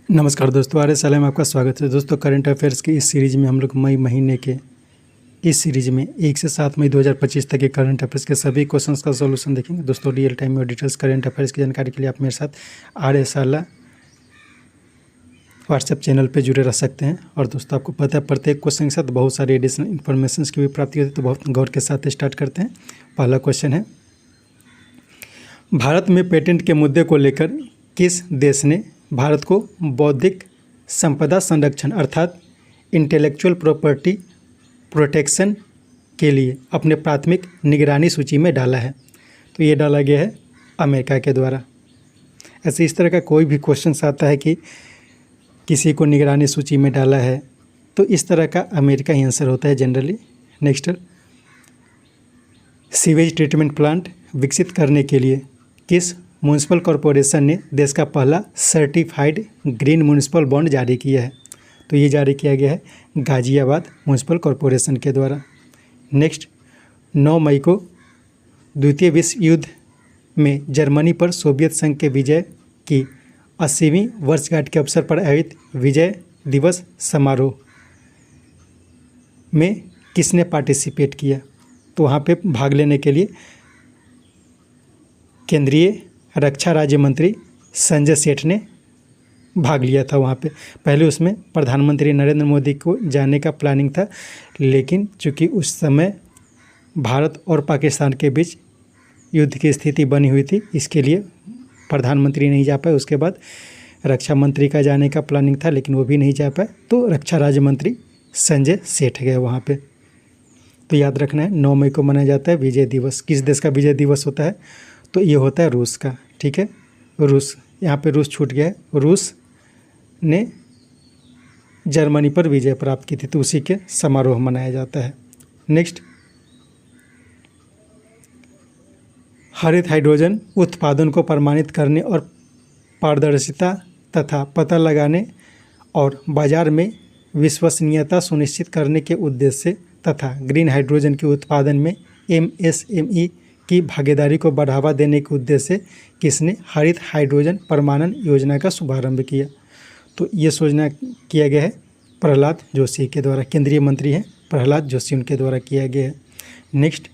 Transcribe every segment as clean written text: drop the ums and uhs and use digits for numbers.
नमस्कार दोस्तों, R S में आपका स्वागत है। दोस्तों, करंट अफेयर्स की इस सीरीज़ में हम लोग मई महीने के इस सीरीज़ में 1 से 7 मई 2025 तक के करंट अफेयर्स के सभी क्वेश्चंस का सॉल्यूशन देखेंगे। दोस्तों, रियल टाइम में और डिटेल्स करंट अफेयर्स की जानकारी के लिए आप मेरे साथ आर एस व्हाट्सएप चैनल पे जुड़े रह सकते हैं। और दोस्तों, आपको पता है प्रत्येक क्वेश्चन के साथ बहुत सारी एडिशनल इन्फॉर्मेशन की भी प्राप्ति होती है, तो बहुत गौर के साथ स्टार्ट करते हैं। पहला क्वेश्चन है, भारत में पेटेंट के मुद्दे को लेकर किस देश ने भारत को बौद्धिक संपदा संरक्षण अर्थात इंटेलेक्चुअल प्रॉपर्टी प्रोटेक्शन के लिए अपने प्राथमिक निगरानी सूची में डाला है? तो ये डाला गया है अमेरिका के द्वारा। ऐसे इस तरह का कोई भी क्वेश्चन आता है कि किसी को निगरानी सूची में डाला है, तो इस तरह का अमेरिका ही आंसर होता है generally. Next, sewage treatment plant विकसित करने के लिए किस म्युनिसिपल कॉरपोरेशन ने देश का पहला सर्टिफाइड ग्रीन म्युनिसिपल बॉन्ड जारी किया है? तो ये जारी किया गया है गाजियाबाद म्युनिसिपल कॉरपोरेशन के द्वारा। नेक्स्ट, 9 मई को द्वितीय विश्व युद्ध में जर्मनी पर सोवियत संघ के विजय की 80वीं वर्षगांठ के अवसर पर आयोजित विजय दिवस समारोह में किसने पार्टिसिपेट किया? तो वहाँ पे भाग लेने के लिए केंद्रीय रक्षा राज्य मंत्री संजय सेठ ने भाग लिया था वहाँ पे। पहले उसमें प्रधानमंत्री नरेंद्र मोदी को जाने का प्लानिंग था, लेकिन चूँकि उस समय भारत और पाकिस्तान के बीच युद्ध की स्थिति बनी हुई थी, इसके लिए प्रधानमंत्री नहीं जा पाए। उसके बाद रक्षा मंत्री का जाने का प्लानिंग था, लेकिन वो भी नहीं जा पाए, तो रक्षा राज्य मंत्री संजय सेठ गए वहाँ पे। तो याद रखना है 9 मई को मनाया जाता है विजय दिवस। किस देश का विजय दिवस होता है? तो ये होता है रूस का। ठीक है, रूस, यहाँ पे रूस छूट गया है। रूस ने जर्मनी पर विजय प्राप्त की थी, तो उसी के समारोह मनाया जाता है। नेक्स्ट, हरित हाइड्रोजन उत्पादन को प्रमाणित करने और पारदर्शिता तथा पता लगाने और बाजार में विश्वसनीयता सुनिश्चित करने के उद्देश्य से तथा ग्रीन हाइड्रोजन के उत्पादन में MSME की भागीदारी को बढ़ावा देने के उद्देश्य से किसने हरित हाइड्रोजन प्रमाणन योजना का शुभारंभ किया? तो ये योजना किया गया है प्रहलाद जोशी के द्वारा। केंद्रीय मंत्री हैं प्रहलाद जोशी, उनके द्वारा किया गया है। नेक्स्ट,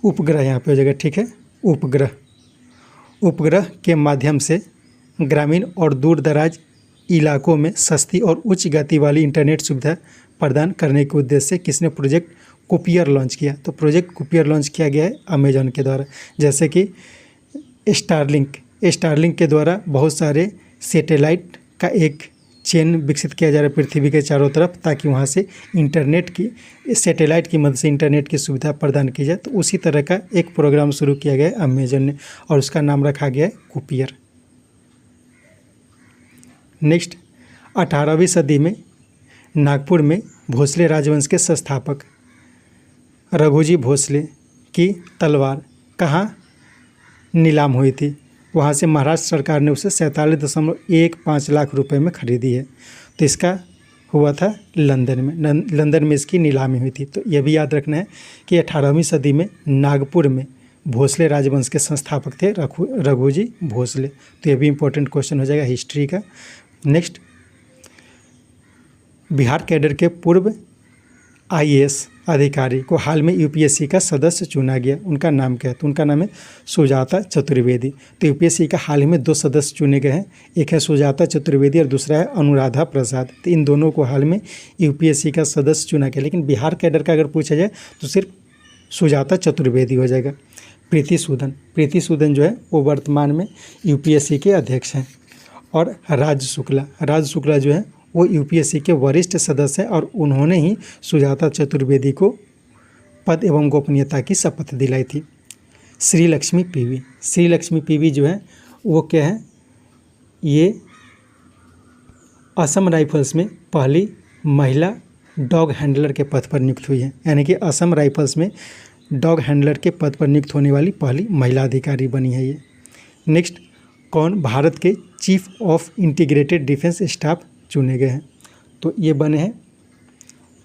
उपग्रह यहाँ पे हो जाएगा। ठीक है, उपग्रह के माध्यम से ग्रामीण और दूर दराज इलाकों में सस्ती और उच्च गति वाली इंटरनेट सुविधा प्रदान करने के उद्देश्य से किसने प्रोजेक्ट कुपियर लॉन्च किया? तो प्रोजेक्ट कुपियर लॉन्च किया गया है अमेजॉन के द्वारा। जैसे कि स्टारलिंक के द्वारा बहुत सारे सैटेलाइट का एक चेन विकसित किया जा रहा है पृथ्वी के चारों तरफ, ताकि वहाँ से इंटरनेट की सैटेलाइट की मदद से इंटरनेट की सुविधा प्रदान की जाए। तो उसी तरह का एक प्रोग्राम शुरू किया गया है अमेजॉन ने, और उसका नाम रखा गया है कुपियर। नेक्स्ट, 18वीं सदी में नागपुर में भोसले राजवंश के संस्थापक रघुजी भोसले की तलवार कहाँ नीलाम हुई थी? वहाँ से महाराष्ट्र सरकार ने उसे 47.15 लाख रुपए में खरीदी है। तो इसका हुआ था लंदन में इसकी नीलामी हुई थी। तो यह भी याद रखना है कि 18वीं सदी में नागपुर में भोसले राजवंश के संस्थापक थे रघुजी भोसले। तो यह भी इम्पोर्टेंट क्वेश्चन हो जाएगा हिस्ट्री का। नेक्स्ट, बिहार कैडर के पूर्व IAS अधिकारी को हाल में UPSC का सदस्य चुना गया। उनका नाम क्या है? तो उनका नाम है सुजाता चतुर्वेदी। तो UPSC का हाल ही में 2 सदस्य चुने गए हैं, एक है सुजाता चतुर्वेदी और दूसरा है अनुराधा प्रसाद। तो इन दोनों को हाल में UPSC का सदस्य चुना गया। लेकिन बिहार कैडर का अगर पूछा जाए तो सिर्फ सुजाता चतुर्वेदी हो जाएगा। प्रीति सूदन जो है वो वर्तमान में UPSC के अध्यक्ष हैं। और राज शुक्ला जो है वो UPSC के वरिष्ठ सदस्य हैं, और उन्होंने ही सुजाता चतुर्वेदी को पद एवं गोपनीयता की शपथ दिलाई थी। श्री लक्ष्मी पीवी जो है वो क्या है? ये असम राइफल्स में पहली महिला डॉग हैंडलर के पद पर नियुक्त हुई है। यानी कि असम राइफल्स में डॉग हैंडलर के पद पर नियुक्त होने वाली पहली महिला अधिकारी बनी है ये। नेक्स्ट, कौन भारत के chief of integrated defence staff चुने गए हैं? तो ये बने हैं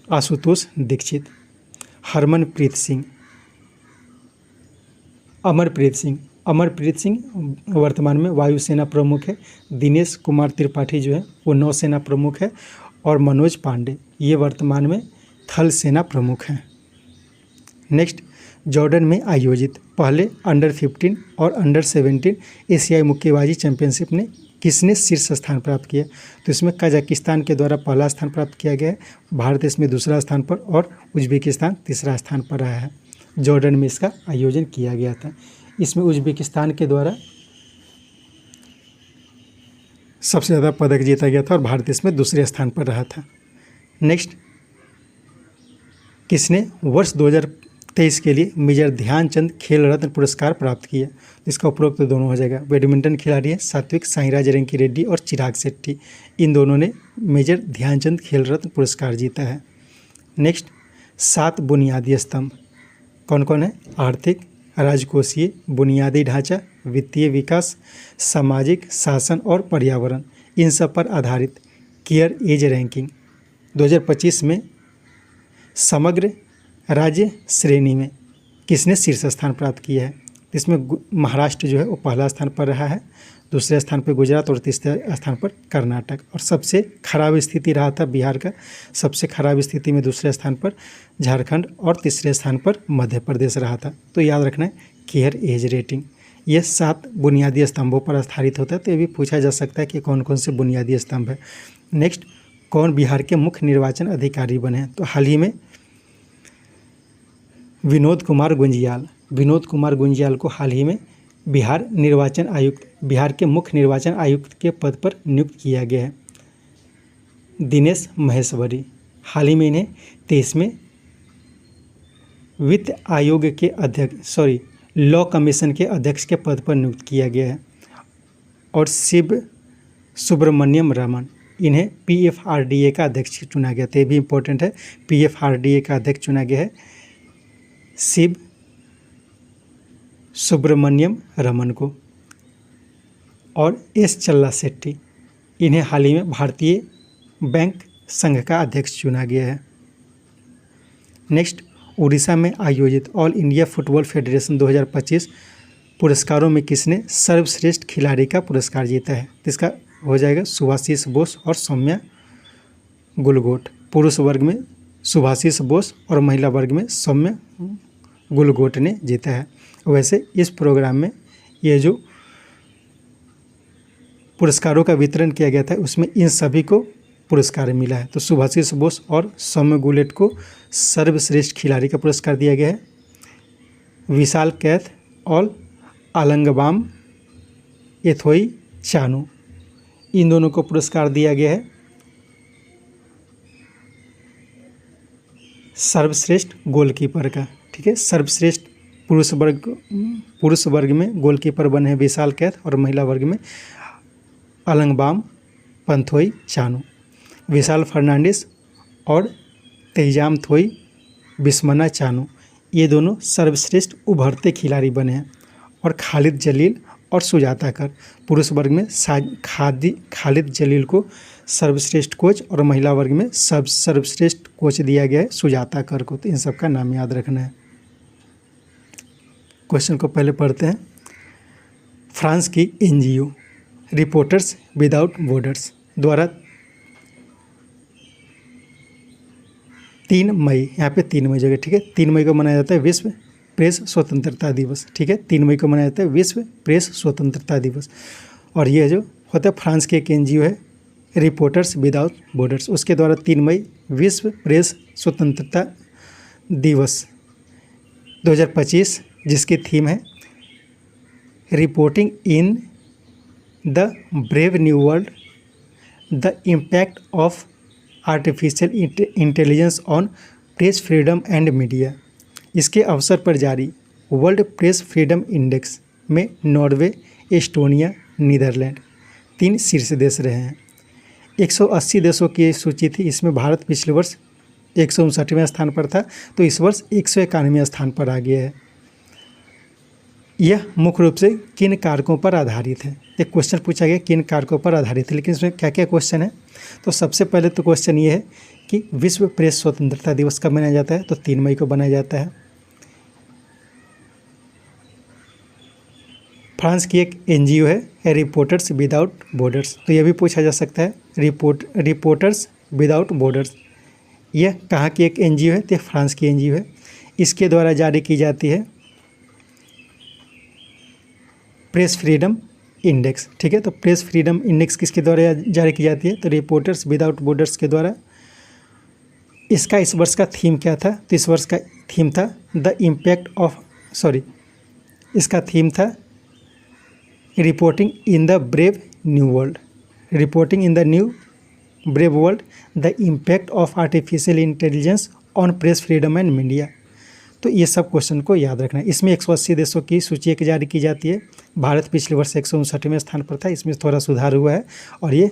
आशुतोष दीक्षित। हरमनप्रीत सिंह अमरप्रीत सिंह वर्तमान में वायुसेना प्रमुख है। दिनेश कुमार त्रिपाठी जो है वो नौसेना प्रमुख है। और मनोज पांडे ये वर्तमान में थल सेना प्रमुख हैं। नेक्स्ट, जॉर्डन में आयोजित पहले अंडर 15 और अंडर 17 एशियाई मुक्केबाजी चैंपियनशिप ने किसने शीर्ष स्थान प्राप्त किया? तो इसमें कजाकिस्तान के द्वारा पहला स्थान प्राप्त किया गया है, भारत इसमें दूसरा स्थान पर और उज्बेकिस्तान तीसरा स्थान पर रहा है। जॉर्डन में इसका आयोजन किया गया था। इसमें उज्बेकिस्तान के द्वारा सबसे ज़्यादा पदक जीता गया था और भारत इसमें दूसरे स्थान पर रहा था। नेक्स्ट, किसने वर्ष 2023 के लिए मेजर ध्यानचंद खेल रत्न पुरस्कार प्राप्त किया? इसका उपरोक्त तो दोनों हो जाएगा। बैडमिंटन खिलाड़ी हैं सात्विक साईराज रंकी रेड्डी और चिराग शेट्टी, इन दोनों ने मेजर ध्यानचंद खेल रत्न पुरस्कार जीता है। नेक्स्ट, 7 बुनियादी स्तंभ कौन कौन है? आर्थिक, राजकोषीय, बुनियादी ढांचा, वित्तीय विकास, सामाजिक शासन और पर्यावरण, इन सब पर आधारित केयर एज रैंकिंग 2025 में समग्र राज्य श्रेणी में किसने शीर्ष स्थान प्राप्त किया है? इसमें महाराष्ट्र जो है वो पहला स्थान पर रहा है, दूसरे स्थान पर गुजरात और तीसरे स्थान पर कर्नाटक। और सबसे खराब स्थिति रहा था बिहार का, सबसे खराब स्थिति में दूसरे स्थान पर झारखंड और तीसरे स्थान पर मध्य प्रदेश रहा था। तो याद रखना है केयर एज रेटिंग ये 7 बुनियादी स्तंभों पर आधारित होता है। तो ये भी पूछा जा सकता है कि कौन कौन से बुनियादी स्तंभ है। नेक्स्ट, कौन बिहार के मुख्य निर्वाचन अधिकारी बने हैं? तो हाल ही में विनोद कुमार गुंजियाल को हाल ही में बिहार के मुख्य निर्वाचन आयुक्त के पद पर नियुक्त किया गया है। दिनेश महेश्वरी हाल ही में इन्हें 23वें वित्त आयोग के लॉ कमीशन के अध्यक्ष के पद पर नियुक्त किया गया है। और शिव सुब्रमण्यम रमन इन्हें PFRDA का अध्यक्ष चुना गया था। ये भी इम्पोर्टेंट है, PFRDA का अध्यक्ष चुना गया है शिव सुब्रमण्यम रमन को। और S चल्ला शेट्टी इन्हें हाल ही में भारतीय बैंक संघ का अध्यक्ष चुना गया है। नेक्स्ट, उड़ीसा में आयोजित ऑल इंडिया फुटबॉल फेडरेशन 2025 पुरस्कारों में किसने सर्वश्रेष्ठ खिलाड़ी का पुरस्कार जीता है? इसका हो जाएगा सुभाषिष बोस और सौम्या गुलगोट। पुरुष वर्ग में सुभाषिष बोस और महिला वर्ग में सौम्या गुलगोट ने जीता है। वैसे इस प्रोग्राम में ये जो पुरस्कारों का वितरण किया गया था उसमें इन सभी को पुरस्कार मिला है। तो सुभाषिष बोस और सौम्य गुलेट को सर्वश्रेष्ठ खिलाड़ी का पुरस्कार दिया गया है। विशाल कैथ और आलंगबाम एथोई चानू इन दोनों को पुरस्कार दिया गया है सर्वश्रेष्ठ गोलकीपर का। ठीक है, सर्वश्रेष्ठ पुरुष वर्ग में गोलकीपर बने हैं विशाल कैथ और महिला वर्ग में अलंगबाम पंथोई चानू। विशाल फर्नांडिस और तेजाम थोई बिस्मना चानू ये दोनों सर्वश्रेष्ठ उभरते खिलाड़ी बने हैं। और खालिद जलील और सुजाता कर पुरुष वर्ग में खालिद जलील को सर्वश्रेष्ठ कोच और महिला वर्ग में सर्वश्रेष्ठ कोच दिया गया है सुजाता कर को। तो इन सब का नाम याद रखना है। क्वेश्चन को पहले पढ़ते हैं। फ्रांस की NGO रिपोर्टर्स विदाउट बॉर्डर्स द्वारा 3 मई, यहाँ पे 3 मई जगह, ठीक है, 3 मई को मनाया जाता है विश्व प्रेस स्वतंत्रता दिवस। ठीक है, 3 मई को मनाया जाता है विश्व प्रेस स्वतंत्रता दिवस। और ये जो होता है फ्रांस के एक NGO है रिपोर्टर्स विदाउट बॉर्डर्स, उसके द्वारा 3 मई विश्व प्रेस स्वतंत्रता दिवस 2025 जिसकी थीम है reporting in the brave new world the impact of artificial intelligence on press freedom and media. इसके अवसर पर जारी वर्ल्ड प्रेस फ्रीडम इंडेक्स में नॉर्वे, एस्टोनिया, नीदरलैंड 3 शीर्ष देश रहे हैं। 180 देशों की सूची थी, इसमें भारत पिछले वर्ष 159वें स्थान पर था, तो इस वर्ष 191वें स्थान पर आ गया है। यह मुख्य रूप से किन कारकों पर आधारित है? एक क्वेश्चन पूछा गया किन कारकों पर आधारित है, लेकिन इसमें क्या क्या क्वेश्चन है? तो सबसे पहले तो क्वेश्चन ये है कि विश्व प्रेस स्वतंत्रता दिवस कब मनाया जाता है? तो 3 मई को मनाया जाता है। फ्रांस की एक एनजीओ है रिपोर्टर्स विदाउट बॉर्डर्स। तो यह भी पूछा जा सकता है, रिपोर्टर्स विदाउट बॉर्डर्स यह कहाँ की एक एनजीओ है? तो फ्रांस की एनजीओ है। इसके द्वारा जारी की जाती है प्रेस फ्रीडम इंडेक्स। ठीक है, तो प्रेस फ्रीडम इंडेक्स किसके द्वारा जारी की जाती है? तो रिपोर्टर्स विदाउट बॉर्डर्स के द्वारा। इसका इस वर्ष का थीम क्या था? तो इस वर्ष का थीम था इसका थीम था reporting in the brave new world. Reporting in the new brave world the impact of artificial intelligence on press freedom and media. तो ये सब क्वेश्चन को याद रखना है। इसमें 180 देशों की सूची एक जारी की जाती है। भारत पिछले वर्ष 159वें स्थान पर था, इसमें थोड़ा सुधार हुआ है और ये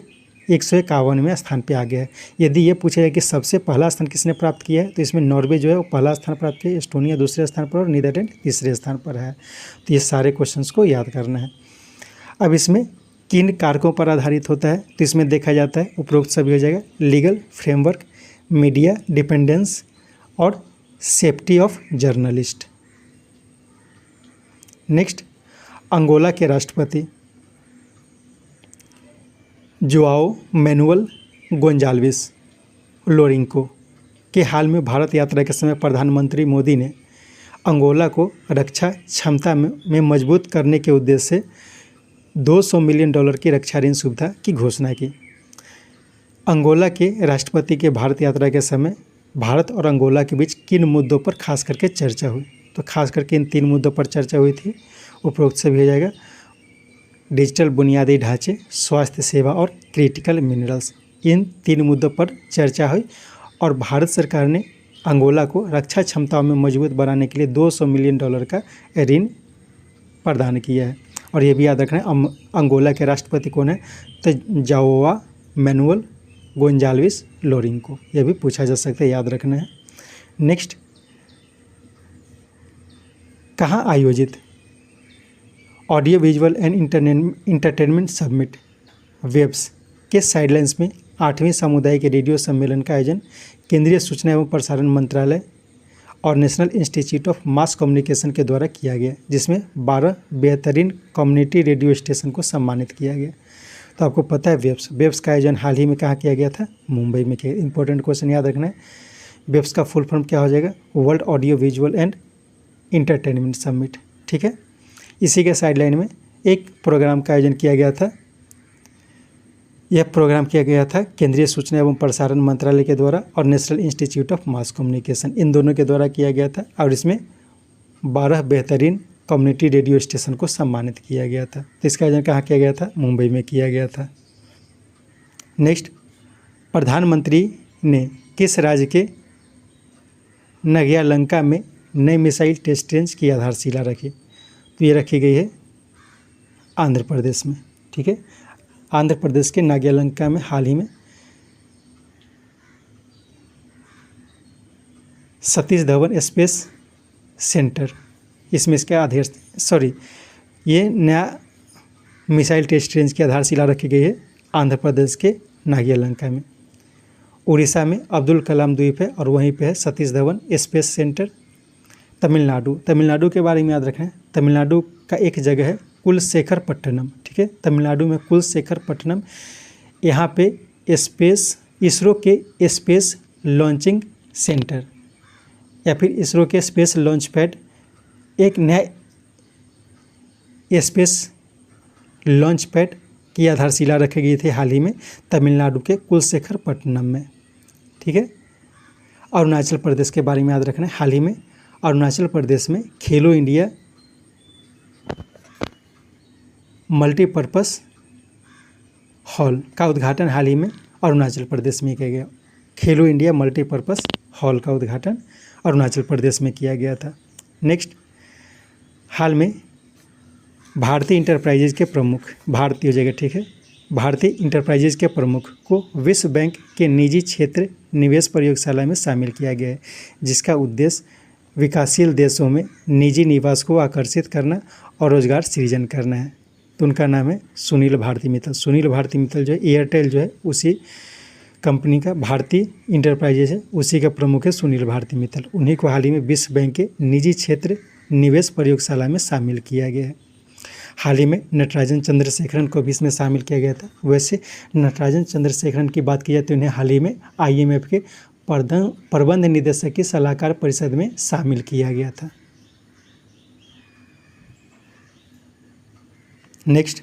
151वें स्थान पे आ गया है। यदि ये पूछा जाए कि सबसे पहला स्थान किसने प्राप्त किया है, तो इसमें नॉर्वे जो है वो पहला स्थान प्राप्त किया है, एस्टोनिया दूसरे स्थान पर और नीदरलैंड तीसरे स्थान पर है। तो ये सारे क्वेश्चंस को याद करना है। अब इसमें किन कारकों पर आधारित होता है? तो इसमें देखा जाता है उपरोक्त सभी हो जाएगा, लीगल फ्रेमवर्क, मीडिया डिपेंडेंस और safety of journalist. Next, Angola के राष्ट्रपति जोआओ मैनुअल गोंजाल्विस लोरिंको के हाल में भारत यात्रा के समय प्रधानमंत्री मोदी ने अंगोला को रक्षा क्षमता में मजबूत करने के उद्देश्य से $200 मिलियन की रक्षा ऋण सुविधा की घोषणा की। अंगोला के राष्ट्रपति के भारत यात्रा के समय भारत और अंगोला के बीच किन मुद्दों पर खास करके चर्चा हुई? तो खास करके इन 3 मुद्दों पर चर्चा हुई थी। उपरोक्त से भी हो जाएगा, डिजिटल बुनियादी ढांचे, स्वास्थ्य सेवा और क्रिटिकल मिनरल्स। इन 3 मुद्दों पर चर्चा हुई और भारत सरकार ने अंगोला को रक्षा क्षमताओं में मजबूत बनाने के लिए $200 मिलियन का ऋण प्रदान किया है। और ये भी याद रखना है, अंगोला के राष्ट्रपति कौन है? तो जोआओ मैनुअल गोंजाल्विस लोरिंको। यह भी पूछा जा सकता है, याद रखना है। नेक्स्ट, कहाँ आयोजित audio visual and entertainment summit WAVES के साइडलाइंस में 8वें सामुदायिक रेडियो सम्मेलन का आयोजन केंद्रीय सूचना एवं प्रसारण मंत्रालय और National Institute of Mass communication के द्वारा किया गया, जिसमें 12 बेहतरीन कम्युनिटी रेडियो स्टेशन को सम्मानित किया गया। तो आपको पता है वेब्स का आयोजन हाल ही में कहाँ किया गया था? मुंबई में किया। इंपॉर्टेंट क्वेश्चन याद रखना है। वेब्स का फुल फॉर्म क्या हो जाएगा? World audio visual and entertainment summit. ठीक है, इसी के साइडलाइन में एक प्रोग्राम का आयोजन किया गया था। यह प्रोग्राम किया गया था केंद्रीय सूचना एवं प्रसारण मंत्रालय के द्वारा और National Institute of Mass Communication, इन दोनों के द्वारा किया गया था और इसमें 12 बेहतरीन कम्युनिटी रेडियो स्टेशन को सम्मानित किया गया था। तो इसका आयोजन कहाँ किया गया था? मुंबई में किया गया था। नेक्स्ट, प्रधानमंत्री ने किस राज्य के नग्यालंका में नई मिसाइल टेस्ट रेंज की आधारशिला रखी? तो ये रखी गई है आंध्र प्रदेश में। ठीक है, आंध्र प्रदेश के नाग्यालंका में हाल ही में सतीश धवन स्पेस सेंटर, इसमें इसका ये नया मिसाइल टेस्ट रेंज की आधारशिला रखी गई है आंध्र प्रदेश के नाग्यालंका में। उड़ीसा में अब्दुल कलाम द्वीप है और वहीं पे है सतीश धवन स्पेस सेंटर। तमिलनाडु के बारे में याद रखें, तमिलनाडु का एक जगह है कुलशेखरपट्टनम। ठीक है, तमिलनाडु में कुलशेखरपट्टनम, यहाँ पे इसरो के स्पेस लॉन्चिंग सेंटर या फिर इसरो के स्पेस लॉन्च पैड, एक नया स्पेस लॉन्च पैड की आधारशिला रखी गई थी हाल ही में तमिलनाडु के कुलशेखरपट्टनम में। ठीक है, अरुणाचल प्रदेश के बारे में याद रखना है। हाल ही में अरुणाचल प्रदेश में खेलो इंडिया मल्टीपर्पस हॉल का उद्घाटन हाल ही में अरुणाचल प्रदेश में किया गया। खेलो इंडिया मल्टीपर्पस हॉल का उद्घाटन अरुणाचल प्रदेश में किया गया था। नेक्स्ट, हाल में भारतीय इंटरप्राइजेज के प्रमुख, भारतीय हो जाएगा। ठीक है, भारतीय इंटरप्राइजेज के प्रमुख को विश्व बैंक के निजी क्षेत्र निवेश प्रयोगशाला में शामिल किया गया है, जिसका उद्देश्य विकासशील देशों में निजी निवेश को आकर्षित करना और रोजगार सृजन करना है। तो उनका नाम है सुनील भारती मित्तल। सुनील भारती मित्तल जो है एयरटेल जो है उसी कंपनी का भारतीय इंटरप्राइजेज है, उसी का प्रमुख है सुनील भारती मित्तल। उन्हीं को हाल ही में विश्व बैंक के निजी क्षेत्र निवेश प्रयोगशाला में शामिल किया गया है। हाल ही में नटराजन चंद्रशेखरन को भी इसमें शामिल किया गया था। वैसे नटराजन चंद्रशेखरन की बात की जाए तो उन्हें हाल ही में IMF के प्रबंध निदेशक की सलाहकार परिषद में शामिल किया गया था। नेक्स्ट,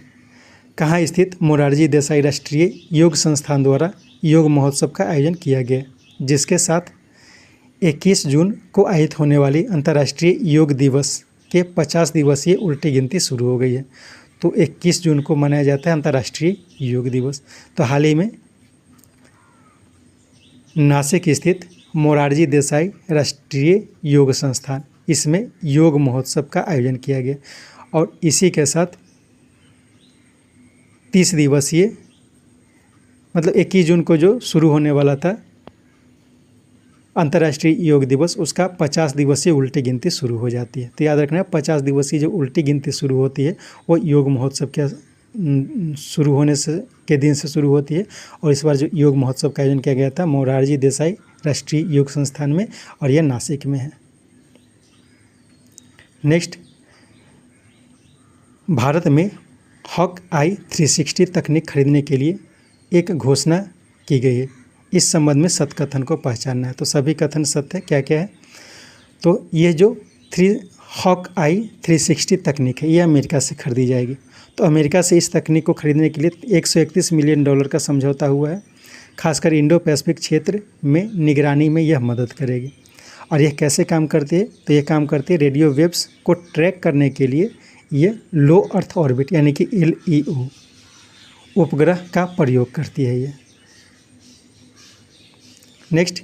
कहाँ स्थित मोरारजी देसाई राष्ट्रीय योग संस्थान द्वारा योग महोत्सव का आयोजन किया गया, जिसके साथ 21 जून को आयोजित होने वाली अंतर्राष्ट्रीय योग दिवस के 50 दिवसीय उल्टी गिनती शुरू हो गई है। तो 21 जून को मनाया जाता है अंतर्राष्ट्रीय योग दिवस। तो हाल ही में नासिक स्थित मोरारजी देसाई राष्ट्रीय योग संस्थान, इसमें योग महोत्सव का आयोजन किया गया और इसी के साथ 30 दिवसीय मतलब 21 जून को जो शुरू होने वाला था अंतर्राष्ट्रीय योग दिवस, उसका 50 दिवसीय उल्टी गिनती शुरू हो जाती है। तो याद रखना 50 दिवसीय जो उल्टी गिनती शुरू होती है वो योग महोत्सव के शुरू होने से के दिन से शुरू होती है। और इस बार जो योग महोत्सव का आयोजन किया गया था मोरारजी देसाई राष्ट्रीय योग संस्थान में और यह नासिक में है। नेक्स्ट, भारत में हॉक-आई 360 तकनीक खरीदने के लिए एक घोषणा की गई है। इस संबंध में सत्य कथन को पहचानना है। तो सभी कथन सत्य क्या क्या है? तो ये जो हॉक-आई 360 तकनीक है ये अमेरिका से खरीदी जाएगी। तो अमेरिका से इस तकनीक को खरीदने के लिए $131 मिलियन का समझौता हुआ है। खासकर इंडो पैसिफिक क्षेत्र में निगरानी में यह मदद करेगी। और यह कैसे काम करती है? तो यह काम करती है रेडियो वेव्स को ट्रैक करने के लिए ये लो अर्थ ऑर्बिट यानी कि LEO उपग्रह का प्रयोग करती है ये। नेक्स्ट,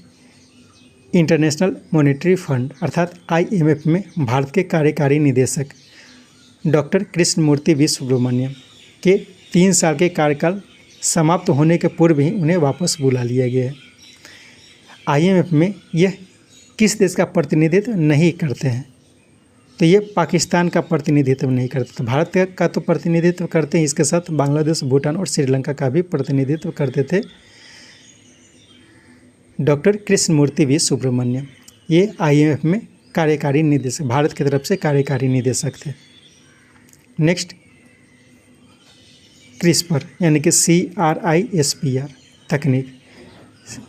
इंटरनेशनल मॉनेटरी फंड अर्थात IMF में भारत के कार्यकारी निदेशक डॉक्टर कृष्णमूर्ति वी सुब्रमण्यम के 3 साल के कार्यकाल समाप्त होने के पूर्व ही उन्हें वापस बुला लिया गया है। IMF में यह किस देश का प्रतिनिधित्व नहीं करते हैं? तो ये पाकिस्तान का प्रतिनिधित्व नहीं करते। तो भारत का तो प्रतिनिधित्व करते हैं, इसके साथ बांग्लादेश, भूटान और श्रीलंका का भी प्रतिनिधित्व करते थे डॉक्टर कृष्णमूर्ति वी सुब्रमण्यम। ये IMF में कार्यकारी निदेशक, भारत की तरफ से कार्यकारी निदेशक थे। नेक्स्ट, क्रिस्पर यानी कि CRISPR तकनीक,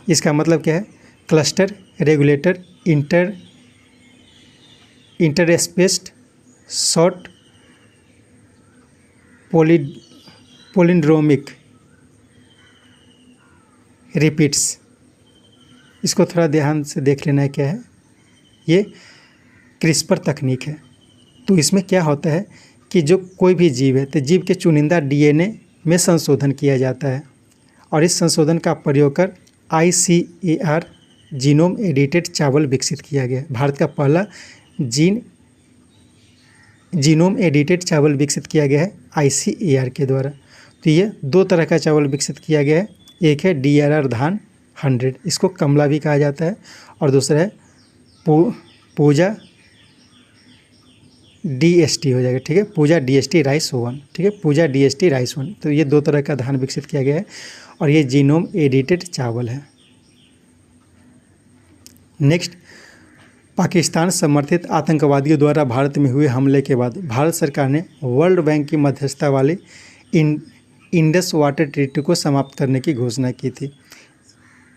इसका मतलब क्या है? Cluster regulator interspaced short palindromic repeats. इसको थोड़ा ध्यान से देख लेना है क्या है। ये क्रिस्पर तकनीक है। तो इसमें क्या होता है कि जो कोई भी जीव है तो जीव के चुनिंदा DNA में संशोधन किया जाता है और इस संशोधन का प्रयोग कर ICAR जीनोम एडिटेड चावल विकसित किया गया। भारत का पहला जीनोम एडिटेड चावल विकसित किया गया है ICAR के द्वारा। तो ये 2 तरह का चावल विकसित किया गया है। एक है DRR धान 100, इसको कमला भी कहा जाता है, और दूसरा है पूजा DST हो जाएगा, ठीक है, पूजा DST राइस 1, ठीक है, पूजा DST राइस 1। तो ये 2 तरह का धान विकसित किया गया है और ये जीनोम एडिटेड चावल है। नेक्स्ट, पाकिस्तान समर्थित आतंकवादियों द्वारा भारत में हुए हमले के बाद भारत सरकार ने वर्ल्ड बैंक की मध्यस्थता वाले इंडस वाटर ट्रीटी को समाप्त करने की घोषणा की थी।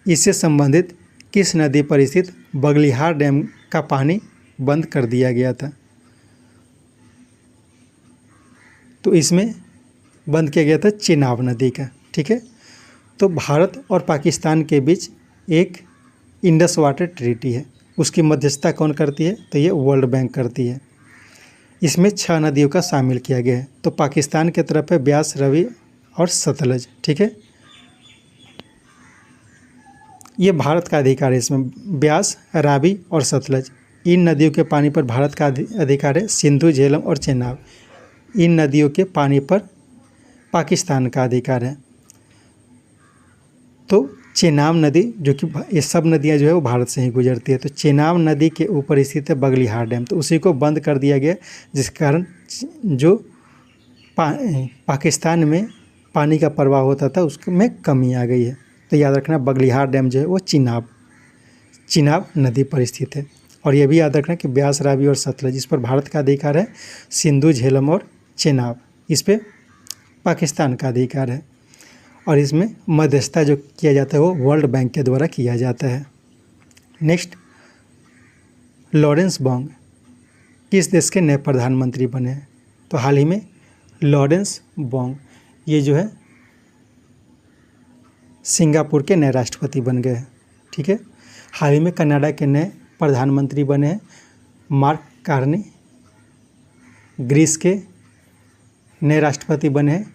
इससे संबंधित किस नदी पर स्थित बगलिहार डैम का पानी बंद कर दिया गया था? तो इसमें बंद किया गया था चेनाब नदी का, ठीक है। तो भारत और पाकिस्तान के बीच एक इंडस वाटर ट्रीटी है, उसकी मध्यस्थता कौन करती है? तो ये वर्ल्ड बैंक करती है। इसमें 6 नदियों का शामिल किया गया है। तो पाकिस्तान की तरफ है ब्यास, रवि और सतलज, ठीक है। ये भारत का अधिकार है, इसमें ब्यास, रावी और सतलज, इन नदियों के पानी पर भारत का अधिकार है। सिंधु, झेलम और चेनाब, इन नदियों के पानी पर पाकिस्तान का अधिकार है। तो चेनाब नदी, जो कि ये सब नदियां जो है वो भारत से ही गुजरती है, तो चेनाब नदी के ऊपर स्थित है बगलिहार डैम, तो उसी को बंद कर दिया गया, जिस कारण जो पाकिस्तान में पानी का प्रवाह होता था उसमें कमी आ गई है। तो याद रखना बगलिहार डैम जो है वो चिनाब नदी पर स्थित है। और ये भी याद रखना कि ब्यास, रावी और सतलज, इस पर भारत का अधिकार है। सिंधु, झेलम और चेनाब, इस पे पाकिस्तान का अधिकार है और इसमें मध्यस्थता जो किया जाता है वो वर्ल्ड बैंक के द्वारा किया जाता है। नेक्स्ट, लॉरेंस बोंग किस देश के नए प्रधानमंत्री बने हैं? तो हाल ही में लॉरेंस बोंग ये जो है सिंगापुर के नए राष्ट्रपति बन गए हैं। ठीक है। हाल ही में कनाडा के नए प्रधानमंत्री बने हैं मार्क कार्नी। ग्रीस के नए राष्ट्रपति बने हैं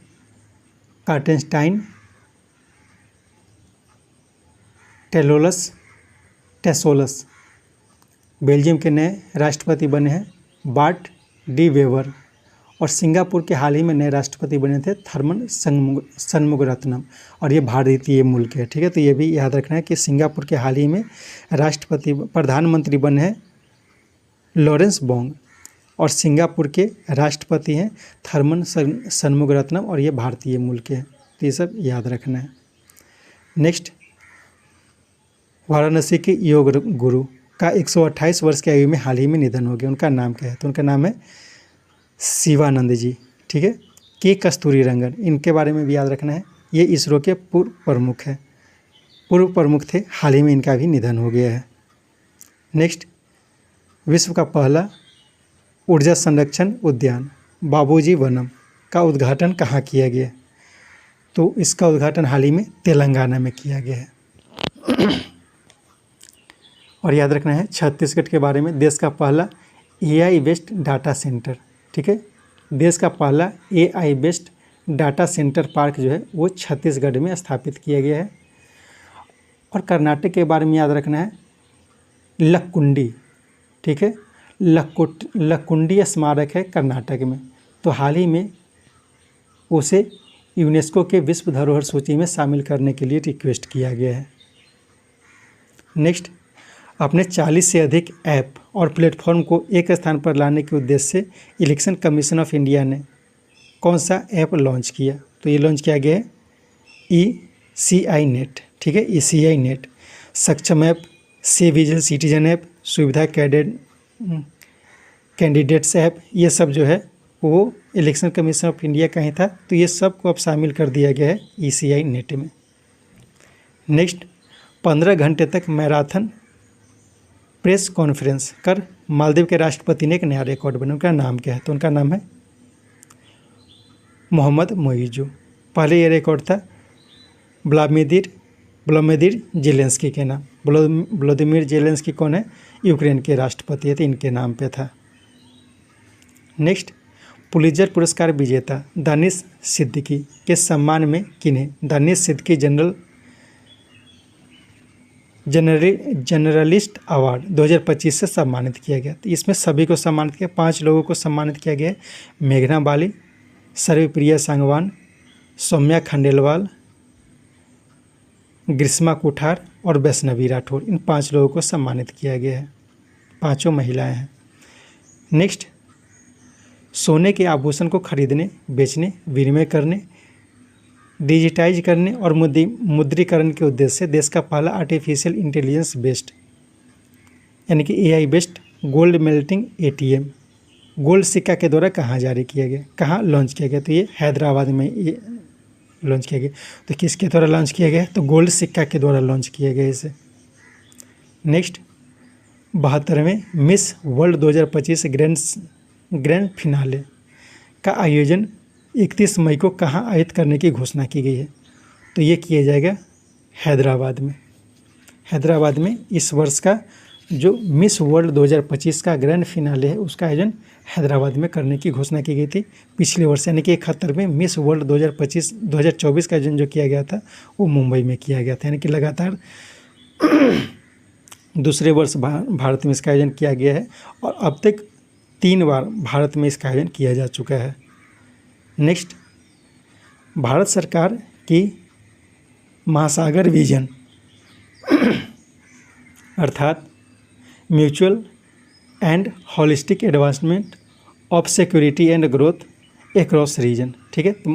कार्टेनस्टाइन टेसोलस। बेल्जियम के नए राष्ट्रपति बने हैं बार्ट डी वेवर और सिंगापुर के हाल ही में नए राष्ट्रपति बने थे थर्मन शनमुगारत्नम और ये भारतीय मुल्क है। ठीक है। तो ये भी याद रखना है कि सिंगापुर के हाल ही में प्रधानमंत्री बने हैं लॉरेंस बोंग और सिंगापुर के राष्ट्रपति हैं थर्मन शनमुगारत्नम और ये भारतीय मुल्क है। तो ये सब याद रखना है। नेक्स्ट, वाराणसी के योग गुरु का 128 वर्ष की आयु में हाल ही में निधन हो गया। उनका नाम क्या है? तो उनका नाम है शिवानंद जी। ठीक है। के कस्तूरीरंगन, इनके बारे में भी याद रखना है। ये इसरो के पूर्व प्रमुख थे। हाल ही में इनका भी निधन हो गया है। नेक्स्ट, विश्व का पहला ऊर्जा संरक्षण उद्यान बाबूजी वनम का उद्घाटन कहाँ किया गया? तो इसका उद्घाटन हाल ही में तेलंगाना में किया गया है। और याद रखना है छत्तीसगढ़ के बारे में, देश का पहला AI बेस्ड डाटा सेंटर। ठीक है। देश का पहला AI based data centre park जो है वो छत्तीसगढ़ में स्थापित किया गया है। और कर्नाटक के बारे में याद रखना है लक्कुंडी। ठीक है। लक्कुंडी स्मारक है कर्नाटक में। तो हाल ही में उसे यूनेस्को के विश्व धरोहर सूची में शामिल करने के लिए रिक्वेस्ट किया गया है। नेक्स्ट, अपने 40 से अधिक ऐप और प्लेटफॉर्म को एक स्थान पर लाने के उद्देश्य से इलेक्शन कमीशन ऑफ इंडिया ने कौन सा ऐप लॉन्च किया? तो ये लॉन्च किया गया है ECI नेट। ठीक है। ECI नेट, सक्षम app, C vigil citizen app, सुविधा कैंडिडेट्स ऐप, ये सब जो है वो इलेक्शन कमीशन ऑफ इंडिया का ही था। तो ये सब को अब शामिल कर दिया गया है ECI नेट में। नेक्स्ट, 15 घंटे तक मैराथन प्रेस कॉन्फ्रेंस कर मालदीव के राष्ट्रपति ने एक नया रिकॉर्ड बनाया। उनका नाम क्या है? तो उनका नाम है मोहम्मद मोइजू। पहले ये रिकॉर्ड था व्लादिमीर जेलेंस्की के नाम। व्लादिमीर जेलेंस्की कौन है? यूक्रेन के राष्ट्रपति है, तो इनके नाम पे था। नेक्स्ट, पुलित्जर पुरस्कार विजेता दानिश सिद्दीकी के सम्मान में किन्हें दानिश सिद्दीकी जनरलिस्ट अवार्ड 2025 से सम्मानित किया गया? तो इसमें सभी को सम्मानित किया, 5 लोगों को सम्मानित किया गया है। मेघना बाली, सर्वप्रिया सांगवान, सौम्या खंडेलवाल, ग्रीष्मा कुठार और वैष्णवी राठौर, इन 5 लोगों को सम्मानित किया गया है। 5 महिलाएं हैं। नेक्स्ट, सोने के आभूषण को खरीदने, बेचने, विनिमय करने, डिजिटाइज करने और मुद्रीकरण के उद्देश्य से देश का पहला आर्टिफिशियल इंटेलिजेंस बेस्ड यानी कि AI based gold melting ATM gold सिक्का के द्वारा कहाँ जारी किया गया, कहाँ लॉन्च किया गया? तो ये हैदराबाद में ये लॉन्च किया गया। तो किसके द्वारा लॉन्च किया गया? तो गोल्ड सिक्का के द्वारा लॉन्च किया गया इसे। नेक्स्ट, 72वें मिस वर्ल्ड 2025 ग्रैंड फिनाले का आयोजन 31 मई को कहाँ आयोजित करने की घोषणा की गई है? तो ये किया जाएगा हैदराबाद में। हैदराबाद में इस वर्ष का जो मिस वर्ल्ड 2025 का ग्रैंड फिनाले है उसका आयोजन हैदराबाद में करने की घोषणा की गई थी। पिछले वर्ष यानी कि 71वें मिस वर्ल्ड 2024 का आयोजन जो किया गया था वो मुंबई में किया गया था। यानी कि लगातार दूसरे वर्ष भारत में इसका आयोजन किया गया है और अब तक 3 बार भारत में इसका आयोजन किया जा चुका है। नेक्स्ट, भारत सरकार की महासागर विजन अर्थात mutual and holistic advancement of security and growth across region. ठीक है। तो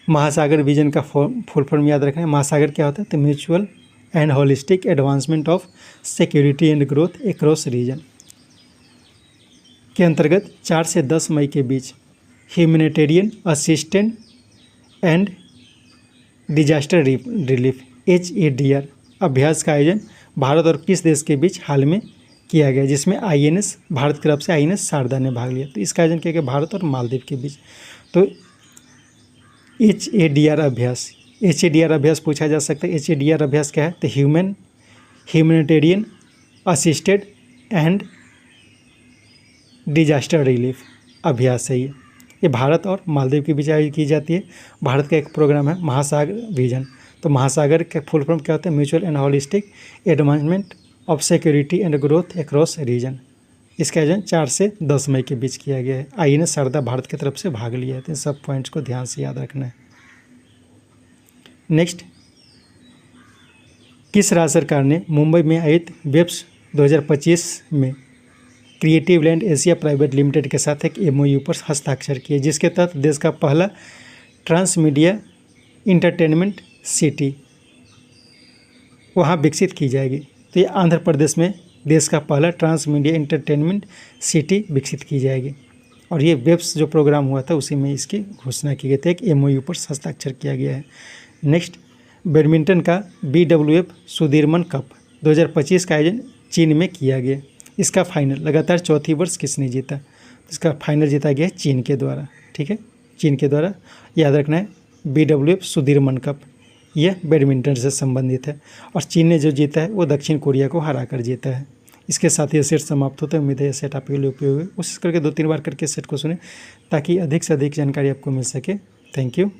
महासागर विजन का फुल फॉर्म याद रखना है। महासागर क्या होता है? तो mutual and holistic advancement of security and growth across region के अंतर्गत 4 से 10 मई के बीच humanitarian assistant and disaster relief HADR अभ्यास का आयोजन भारत और किस देश के बीच हाल में किया गया, जिसमें INS भारत की तरफ से INS शारदा ने भाग लिया। तो इसका आयोजन किया गया भारत और मालदीव के बीच। तो HADR अभ्यास पूछा जा सकता है। HADR अभ्यास क्या है? तो humanitarian assisted and disaster relief अभ्यास है ये भारत और मालदीव के बीच आयोजित की जाती है। भारत का एक प्रोग्राम है महासागर विजन। तो महासागर का फुल फॉर्म क्या होता है? Mutual and holistic advancement of security and growth across region. इसका आयोजन 4 से 10 मई के बीच किया गया है। INS शारदा भारत की तरफ से भाग लिया है। तो इन सब पॉइंट्स को ध्यान से याद रखना है। नेक्स्ट, किस राज्य सरकार ने मुंबई में आयोजित वेब्स 2025 में creative land Asia private limited के साथ एक MOU पर हस्ताक्षर किए, जिसके तहत देश का पहला ट्रांसमीडिया इंटरटेनमेंट सिटी वहाँ विकसित की जाएगी। तो ये आंध्र प्रदेश में देश का पहला ट्रांसमीडिया इंटरटेनमेंट सिटी विकसित की जाएगी। और ये वेब्स जो प्रोग्राम हुआ था उसी में इसकी घोषणा की गई थी, एक MOU पर हस्ताक्षर किया गया है। नेक्स्ट, बैडमिंटन का BWF सुदीरमन कप 2025 का आयोजन चीन में किया गया। इसका फाइनल लगातार चौथी वर्ष किसने जीता? इसका फाइनल जीता गया चीन के द्वारा। ठीक है, चीन के द्वारा याद रखना है। BWF सुदीरमन कप यह बैडमिंटन से संबंधित है और चीन ने जो जीता है वो दक्षिण कोरिया को हरा कर जीता है। इसके साथ ये सेट समाप्त होता है। उम्मीद है ये सेट आपके लिए उपयोगी है। कोशिश करके 2-3 बार करके सेट को सुने ताकि अधिक से अधिक जानकारी आपको मिल सके। Thank you.